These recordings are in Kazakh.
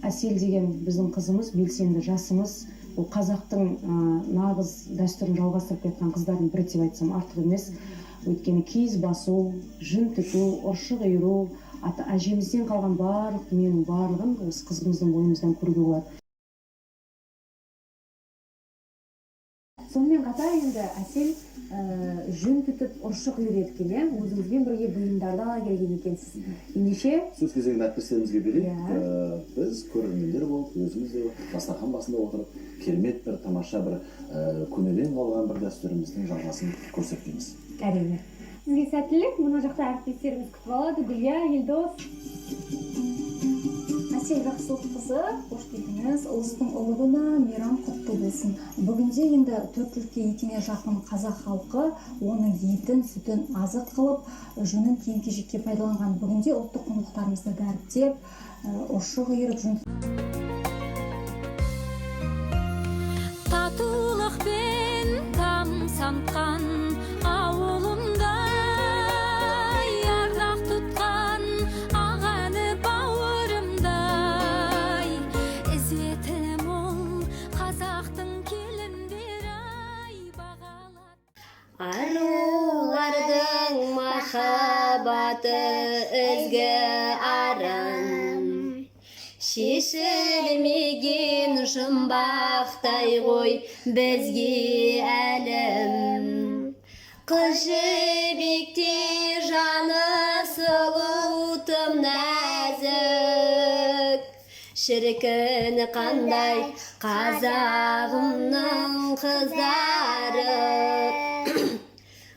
Асел деген біздің қызымыз, белсенді жасымыз. Ол қазақтың нағыз дәстүрін жалғастырып кеткен қыздардың бірі деп айтсам артық емес. Өйткені киіз басу, жүн тігу, ұршы қиыру, әжемізден қалған барлық дүниенің барлығын осы қызымыздың бойымыздан көруге болады. Сонымен қатар енді Асел жүн түтіп ұршы қиыр екен, өзіңізбен бірге бұйымдарды ала келген екенсіз. Ендеше сөз кезегін әріптестерімізге берейік. Біз көрермендер болып, өзіміз де дастархан басында отырып, керемет бір тамаша бір көнеден қалған бір дәстүріміздің жалғасын көрсетеміз. Әрине. Сізге сәттілік, мына жақта әріптестеріміз күтіп алады. Гүлия, Елдос. Асел Жақсылыққызы, қош келдіңіз. Ұлыстың ұлы күні мейрам құтты болсын. Бүгінде енді 4 түлікке етіне жақын қазақ халқы оның етін, сүтін азық қылып, жүнін киім-кешекке пайдаланған. Бүгінде ұлттық құндылықтарымызды дәріптеп, ұршы қиырып жүн. Татулықпен тамсанған ауылымда ардақ тұтқан ағаны бауырымдай, ізеті мол қазақтың келіндері бағалар. Арулардың махаббаты ізгі арын, шешілмеген жұмбақтай ғой бізге әлім. Қыз жібекте жаны сұлу тым нәзік, шіркін қандай қазағымның қыздары.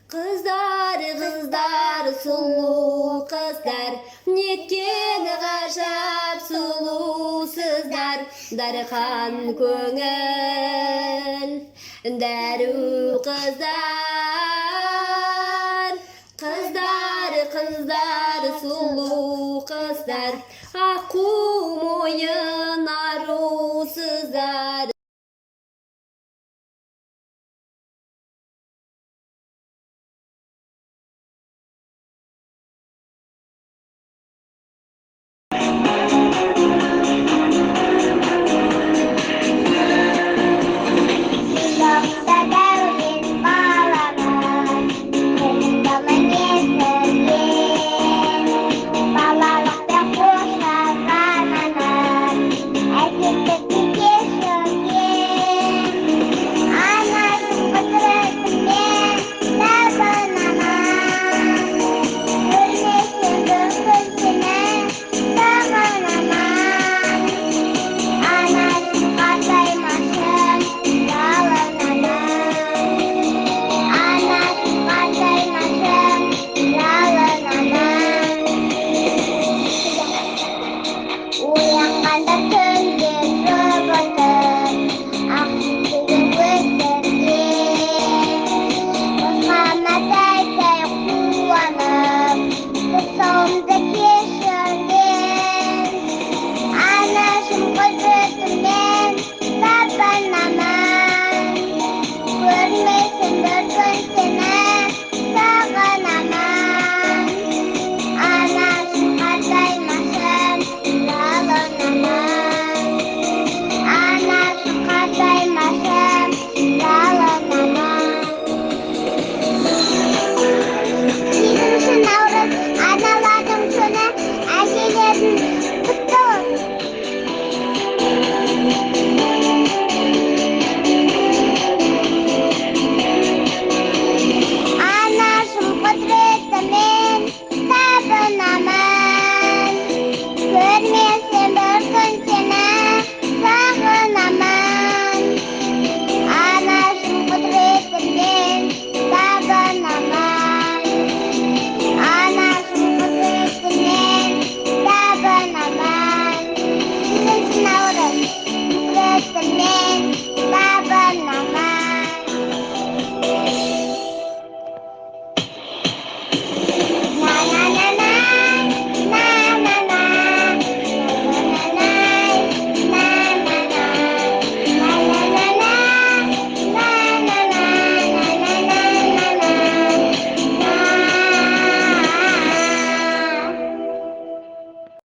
Қыздар, сұлу қыздар, неткен ғажап сұлусыздар. Дархан көңіл, дәру қыздар. Қыздар, сұлу қыздар, аққу мойын